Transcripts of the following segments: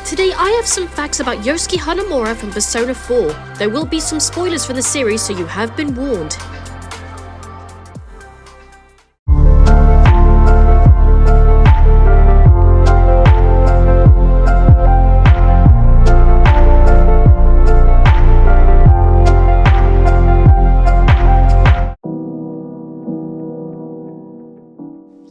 Today I have some facts about Yosuke Hanamura from Persona 4. There will be some spoilers for the series, so you have been warned.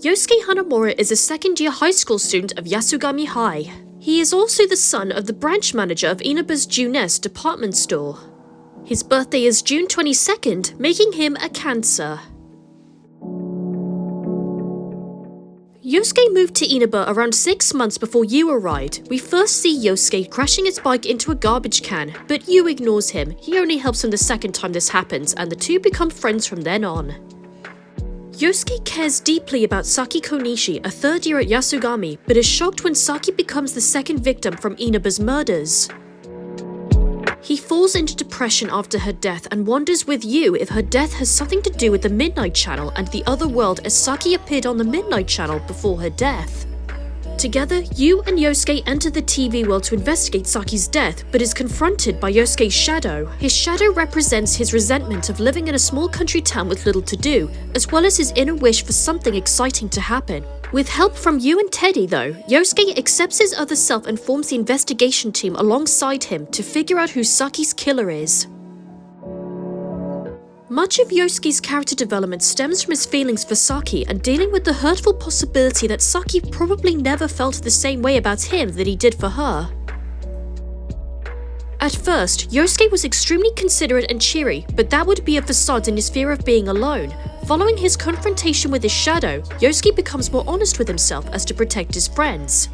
Yosuke Hanamura is a second-year high school student of Yasugami High. He is also the son of the branch manager of Inaba's Juness department store. His birthday is June 22nd, making him a Cancer. Yosuke moved to Inaba around 6 months before Yu arrived. We first see Yosuke crashing his bike into a garbage can, but Yu ignores him. He only helps him the second time this happens, and the two become friends from then on. Yosuke cares deeply about Saki Konishi, a third year at Yasugami, but is shocked when Saki becomes the second victim from Inaba's murders. He falls into depression after her death and wonders with Yu if her death has something to do with the Midnight Channel and the other world, as Saki appeared on the Midnight Channel before her death. Together, Yu and Yosuke enter the TV world to investigate Saki's death, but is confronted by Yosuke's shadow. His shadow represents his resentment of living in a small country town with little to do, as well as his inner wish for something exciting to happen. With help from Yu and Teddy though, Yosuke accepts his other self and forms the investigation team alongside him to figure out who Saki's killer is. Much of Yosuke's character development stems from his feelings for Saki and dealing with the hurtful possibility that Saki probably never felt the same way about him that he did for her. At first, Yosuke was extremely considerate and cheery, but that would be a facade in his fear of being alone. Following his confrontation with his shadow, Yosuke becomes more honest with himself as to protect his friends.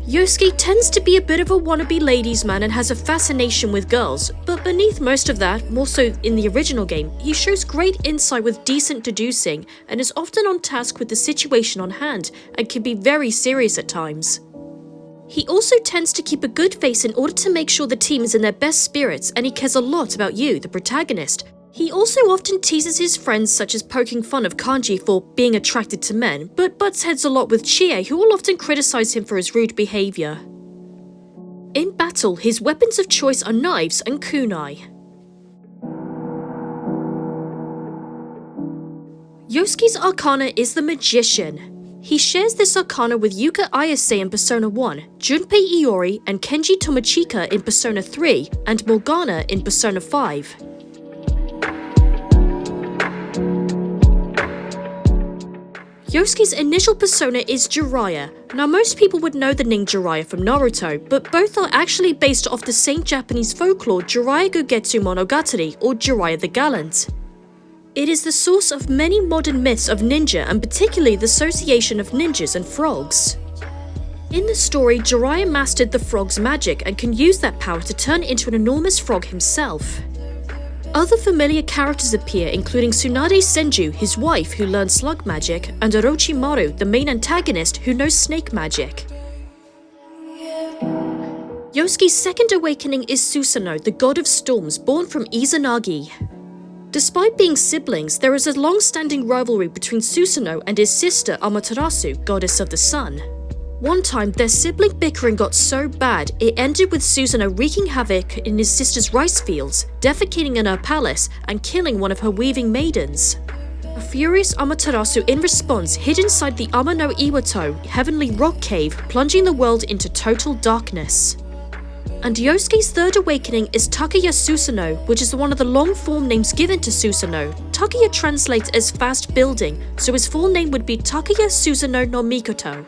Yosuke tends to be a bit of a wannabe ladies' man and has a fascination with girls, but beneath most of that, more so in the original game, he shows great insight with decent deducing and is often on task with the situation on hand and can be very serious at times. He also tends to keep a good face in order to make sure the team is in their best spirits, and he cares a lot about Yu, the protagonist. He also often teases his friends, such as poking fun of Kanji for being attracted to men, but butts heads a lot with Chie, who will often criticize him for his rude behavior. In battle, his weapons of choice are knives and kunai. Yosuke's arcana is the Magician. He shares this arcana with Yuka Ayase in Persona 1, Junpei Iori and Kenji Tomochika in Persona 3, and Morgana in Persona 5. Yosuke's initial persona is Jiraiya. Now most people would know the name Jiraiya from Naruto, but both are actually based off the same Japanese folklore Jiraiya Gogetsu Monogatari, or Jiraiya the Gallant. It is the source of many modern myths of ninja, and particularly the association of ninjas and frogs. In the story, Jiraiya mastered the frog's magic and can use that power to turn into an enormous frog himself. Other familiar characters appear, including Tsunade Senju, his wife who learns slug magic, and Orochimaru, the main antagonist who knows snake magic. Yosuke's second awakening is Susanoo, the god of storms, born from Izanagi. Despite being siblings, there is a long-standing rivalry between Susanoo and his sister Amaterasu, goddess of the sun. One time, their sibling bickering got so bad, it ended with Susanoo wreaking havoc in his sister's rice fields, defecating in her palace, and killing one of her weaving maidens. A furious Amaterasu in response hid inside the Ama no Iwato heavenly rock cave, plunging the world into total darkness. And Yosuke's third awakening is Takuya Susanoo, which is one of the long-form names given to Susanoo. Takuya translates as fast building, so his full name would be Takuya Susanoo no Mikoto.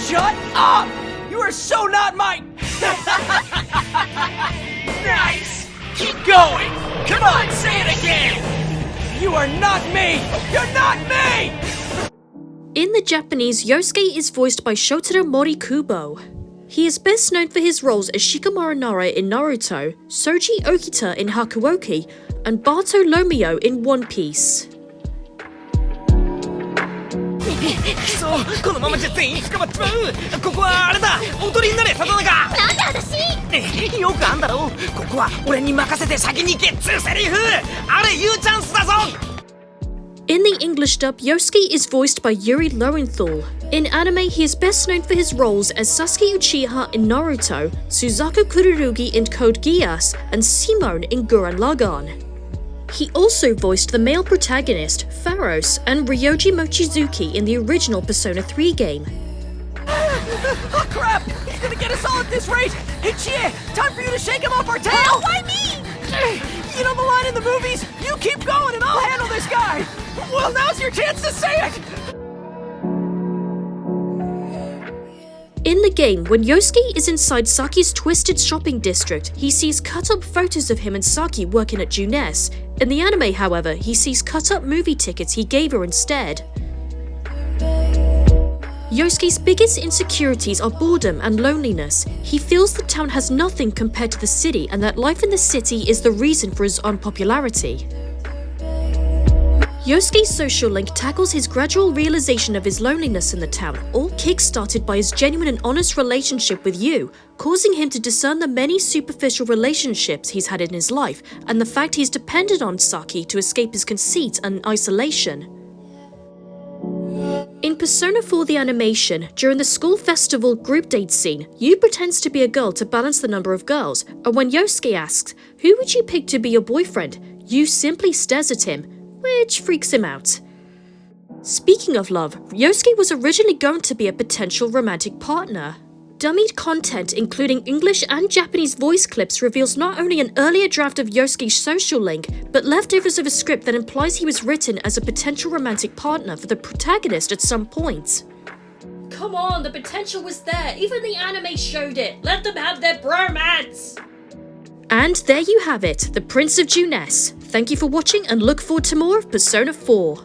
Shut up! You are so not my... Nice! Keep going! Come on, say it again! You are not me! You're not me! In the Japanese, Yosuke is voiced by Shotaro Morikubo. He is best known for his roles as Shikamaru Nara in Naruto, Soji Okita in Hakuoki, and Bato Lomio in One Piece. そう、このままじゃ全員捕まっちまう。ここはあれだ、踊りになれ、里中。なんで私？よくあんだろ。ここは俺に任せて先に行けっつうセリフ。あれ言うチャンスだぞ。In the English dub, Yosuke is voiced by Yuri Lowenthal. In anime, he is best known for his roles as Sasuke Uchiha in Naruto, Suzaku Kururugi in Code Geass, and Simone in Gurren Lagann. He also voiced the male protagonist, Pharos, and Ryoji Mochizuki in the original Persona 3 game. Oh crap! He's gonna get us all at this rate! Hey Chie, time for you to shake him off our tail! Oh, why me? You know the line in the movies? You keep going and I'll handle this guy! Well, now's your chance to say it! In the game, when Yosuke is inside Saki's twisted shopping district, he sees cut-up photos of him and Saki working at Junes. In the anime, however, he sees cut-up movie tickets he gave her instead. Yosuke's biggest insecurities are boredom and loneliness. He feels the town has nothing compared to the city and that life in the city is the reason for his unpopularity. Yosuke's social link tackles his gradual realization of his loneliness in the town, all kick-started by his genuine and honest relationship with Yu, causing him to discern the many superficial relationships he's had in his life and the fact he's depended on Saki to escape his conceit and isolation. In Persona 4 the animation, during the school festival group date scene, Yu pretends to be a girl to balance the number of girls, and when Yosuke asks, "Who would you pick to be your boyfriend?" Yu simply stares at him, which freaks him out. Speaking of love, Yosuke was originally going to be a potential romantic partner. Dummied content including English and Japanese voice clips reveals not only an earlier draft of Yosuke's social link, but leftovers of a script that implies he was written as a potential romantic partner for the protagonist at some point. Come on, the potential was there. Even the anime showed it. Let them have their bromance. And there you have it, the Prince of Junes. Thank you for watching and look forward to more of Persona 4.